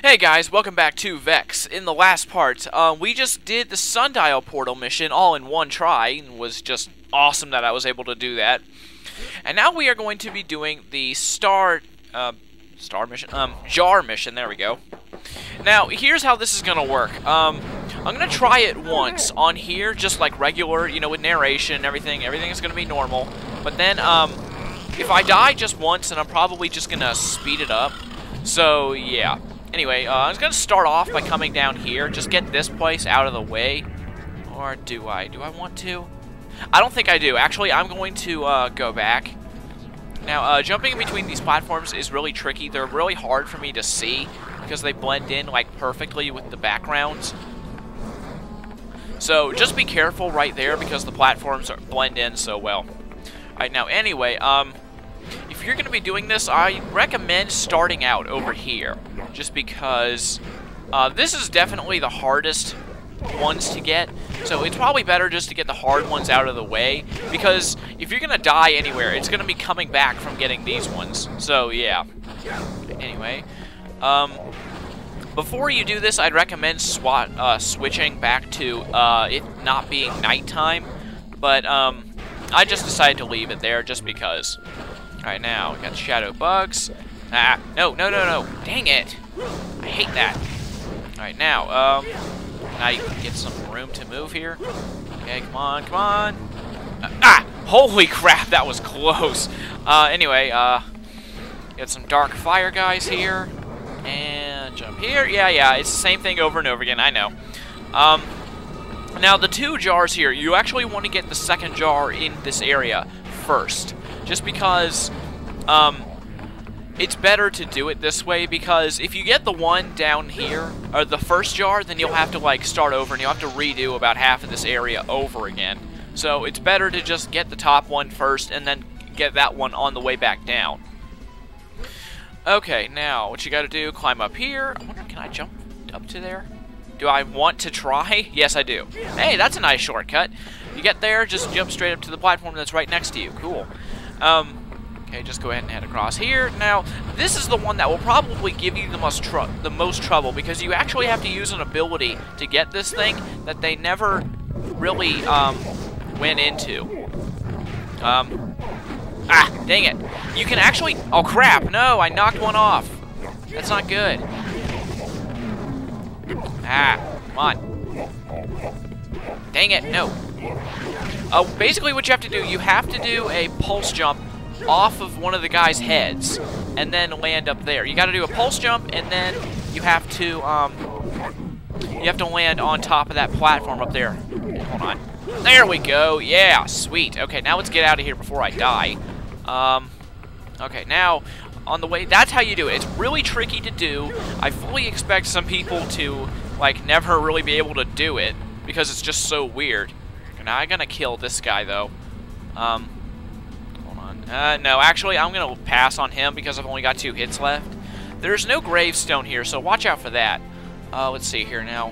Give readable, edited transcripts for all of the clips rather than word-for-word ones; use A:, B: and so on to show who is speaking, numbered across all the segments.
A: Hey guys, welcome back to Vexx. In the last part, we just did the Sundial Portal mission all in one try. It was just awesome that I was able to do that. And now we are going to be doing the jar mission, there we go. Now, here's how this is gonna work. I'm gonna try it once on here, just like regular, you know, with narration and everything. Everything is gonna be normal. But then, if I die just once, then I'm probably just gonna speed it up. So, yeah. Anyway, I was going to start off by coming down here, just get this place out of the way. Or do I? Do I want to? I don't think I do. Actually, I'm going to go back. Now, jumping in between these platforms is really tricky. They're really hard for me to see because they blend in, like, perfectly with the backgrounds. So, just be careful right there because the platforms blend in so well. Alright, now, anyway, if you're going to be doing this, I recommend starting out over here. Just because this is definitely the hardest ones to get. So it's probably better just to get the hard ones out of the way. Because if you're going to die anywhere, it's going to be coming back from getting these ones. So, yeah. Anyway. Before you do this, I'd recommend switching back to it not being nighttime. But I just decided to leave it there just because. Alright, now, we got shadow bugs. Ah, no. Dang it. I hate that. Alright, now, can I get some room to move here? Okay, come on. Holy crap, that was close. Anyway, get some dark fire guys here. And jump here. Yeah, it's the same thing over and over again, I know. Now, the two jars here, you actually want to get the second jar in this area first. Just because, it's better to do it this way, because if you get the one down here, or the first jar, then you'll have to, like, start over, and you'll have to redo about half of this area over again. So, it's better to just get the top one first, and then get that one on the way back down. Okay, now, what you gotta do, climb up here. I wonder, can I jump up to there? Do I want to try? Yes, I do. Hey, that's a nice shortcut. You get there, just jump straight up to the platform that's right next to you. Cool. Okay, just go ahead and head across here. Now, this is the one that will probably give you the most trouble, because you actually have to use an ability to get this thing that they never really, went into. Dang it. You can actually... Oh, crap. No, I knocked one off. That's not good. Come on. Dang it, no. Basically what you have to do, you have to do a pulse jump off of one of the guy's heads, and then land up there. You gotta do a pulse jump, and then you have to land on top of that platform up there. Hold on. There we go. Yeah, sweet. Okay, now let's get out of here before I die. Okay, now, on the way, that's how you do it. It's really tricky to do. I fully expect some people to, like, never really be able to do it, because it's just so weird. Now, I'm gonna kill this guy, though. Hold on. No, actually, I'm gonna pass on him because I've only got 2 hits left. There's no gravestone here, so watch out for that. Let's see here now.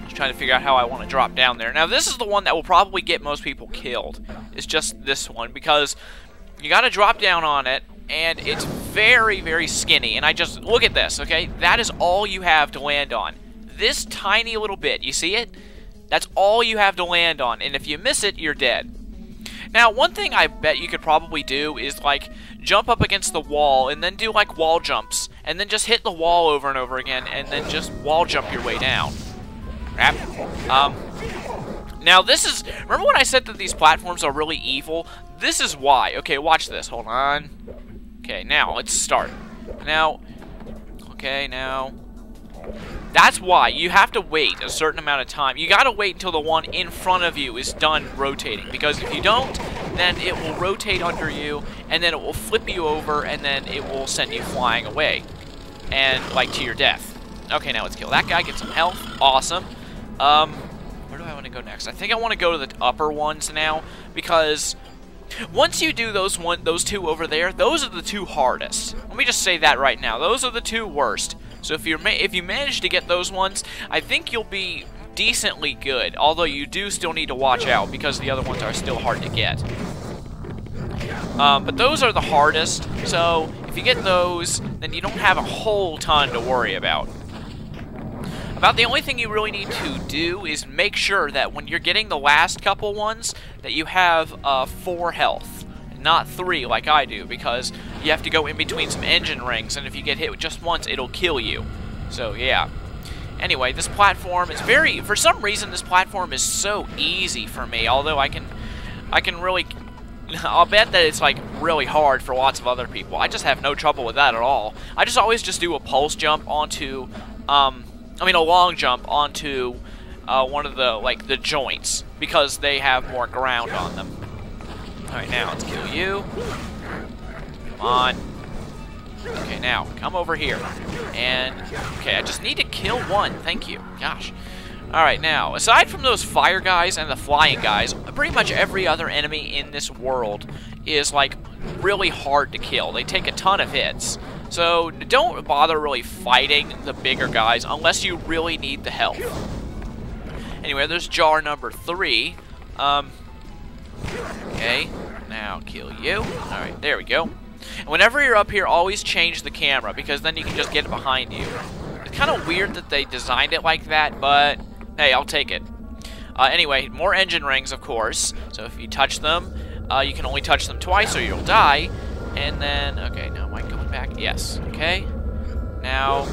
A: Just trying to figure out how I want to drop down there. Now, this is the one that will probably get most people killed. It's just this one, because you gotta drop down on it, and it's very, very skinny. And I just, look at this, okay? That is all you have to land on. This tiny little bit, you see it? That's all you have to land on, and if you miss it, you're dead. Now, one thing I bet you could probably do is, like, jump up against the wall, and then do, like, wall jumps, and then just hit the wall over and over again, and then just wall jump your way down. Crap. Now, this is... Remember when I said that these platforms are really evil? This is why. Okay, watch this. Hold on. Okay, now, let's start. Now... Okay, now... That's why. You have to wait a certain amount of time. You gotta wait until the one in front of you is done rotating. Because if you don't, then it will rotate under you, and then it will flip you over, and then it will send you flying away. And, like, to your death. Okay, now let's kill that guy, get some health. Awesome. Where do I want to go next? I think I want to go to the upper ones now, because... Once you do those 2 over there, those are the 2 hardest. Let me just say that right now. Those are the 2 worst. So if you manage to get those ones, I think you'll be decently good. Although you do still need to watch out because the other ones are still hard to get. But those are the hardest. So If you get those, then you don't have a whole ton to worry about. About the only thing you really need to do is make sure that when you're getting the last couple ones, that you have 4 health, not 3 like I do, because you have to go in between some engine rings, and if you get hit just once, it'll kill you. So, yeah. Anyway, this platform is very... For some reason, this platform is so easy for me, although I can really... I'll bet that it's, like, really hard for lots of other people. I just have no trouble with that at all. I just always just do a pulse jump onto, a long jump onto one of the, like, the joints, because they have more ground on them. Alright, now, let's kill you. Come on. Okay, now, come over here. And, okay, I just need to kill one. Thank you. Gosh. Alright, now, aside from those fire guys and the flying guys, pretty much every other enemy in this world is, like, really hard to kill. They take a ton of hits. So, don't bother really fighting the bigger guys unless you really need the health. Anyway, there's jar number 3. Okay, now kill you. Alright, there we go. And whenever you're up here, always change the camera, because then you can just get it behind you. It's kind of weird that they designed it like that, but hey, I'll take it. Anyway, more engine rings, of course. So if you touch them, you can only touch them twice or you'll die. And then, okay, now am I going back? Yes, okay. Now,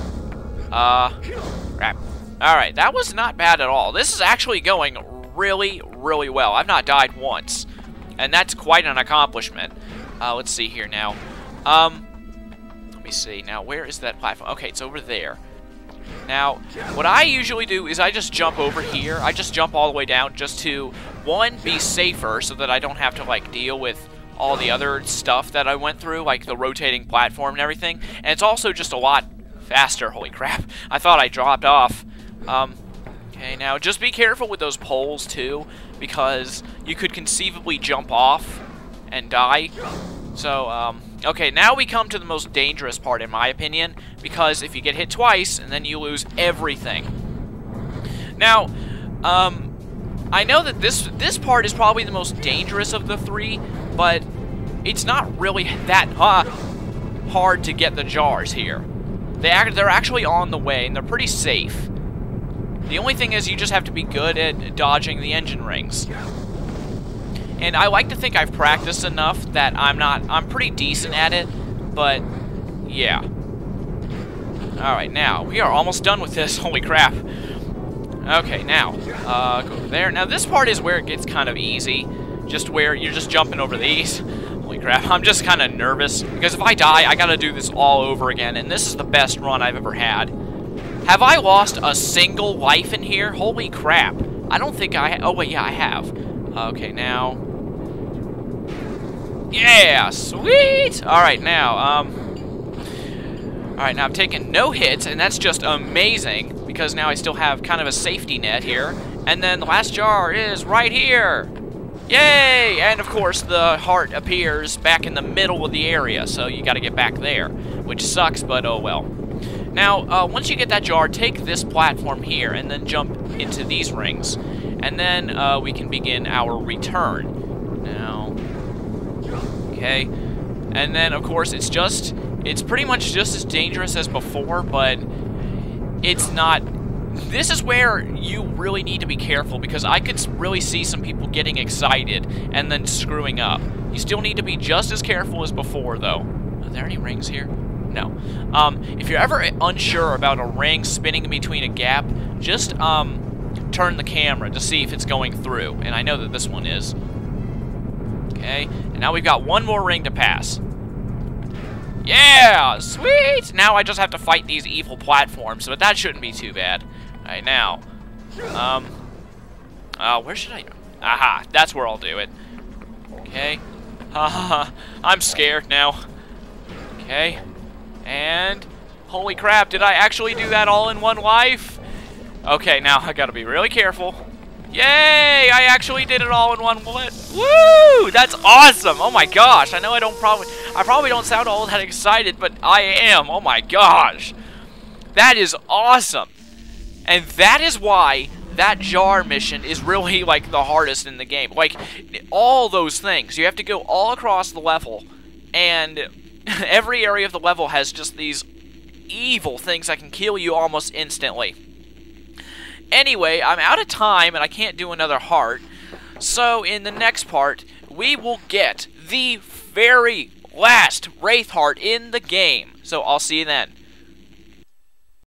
A: crap. Alright, that was not bad at all. This is actually going really, really well. I've not died once. And that's quite an accomplishment. Let's see here now. Let me see. Now, where is that platform? Okay, it's over there. Now, what I usually do is I just jump over here. I just jump all the way down just to, one, be safer so that I don't have to, like, deal with all the other stuff that I went through, like the rotating platform and everything. And it's also just a lot faster. Holy crap. I thought I dropped off. Okay, now just be careful with those poles, too, because you could conceivably jump off and die. So, okay, now we come to the most dangerous part, in my opinion, because if you get hit twice, and then you lose everything. Now, I know that this part is probably the most dangerous of the 3, but it's not really that hard to get the jars here. They're actually on the way, and they're pretty safe. The only thing is you just have to be good at dodging the engine rings. And I like to think I've practiced enough that I'm pretty decent at it, but yeah. Alright, now, we are almost done with this, holy crap. Okay, now, go over there. Now, this part is where it gets kind of easy, just where you're just jumping over these. Holy crap, I'm just kind of nervous, because if I die, I gotta do this all over again, and this is the best run I've ever had. Have I lost a single life in here? Holy crap. I don't think oh wait, yeah, I have. Okay, now. Yeah, sweet! Alright, now, alright, now I've taken no hits, and that's just amazing, because now I still have kind of a safety net here. And then the last jar is right here! Yay! And of course, the heart appears back in the middle of the area, so you gotta get back there, which sucks, but oh well. Now, once you get that jar, take this platform here, and then jump into these rings. And then, we can begin our return. Now, okay. And then, of course, it's pretty much just as dangerous as before, but it's not. This is where you really need to be careful, because I could really see some people getting excited and then screwing up. You still need to be just as careful as before, though. Are there any rings here? No. If you're ever unsure about a ring spinning in between a gap, just turn the camera to see if it's going through. And I know that this one is. Okay, and now we've got one more ring to pass. Yeah, sweet! Now I just have to fight these evil platforms, but that shouldn't be too bad. Alright, now. Where should I go? Aha, that's where I'll do it. Okay. I'm scared now. Okay. And, holy crap, did I actually do that all in one life? Okay, now I gotta be really careful. Yay! I actually did it all in one bullet. Woo! That's awesome! Oh my gosh, I know I probably don't sound all that excited, but I am. Oh my gosh. That is awesome. And that is why that jar mission is really, like, the hardest in the game. Like, all those things. You have to go all across the level, and Every area of the level has just these evil things that can kill you almost instantly. Anyway, I'm out of time and I can't do another heart. So in the next part, we will get the very last Wraith heart in the game. So I'll see you then.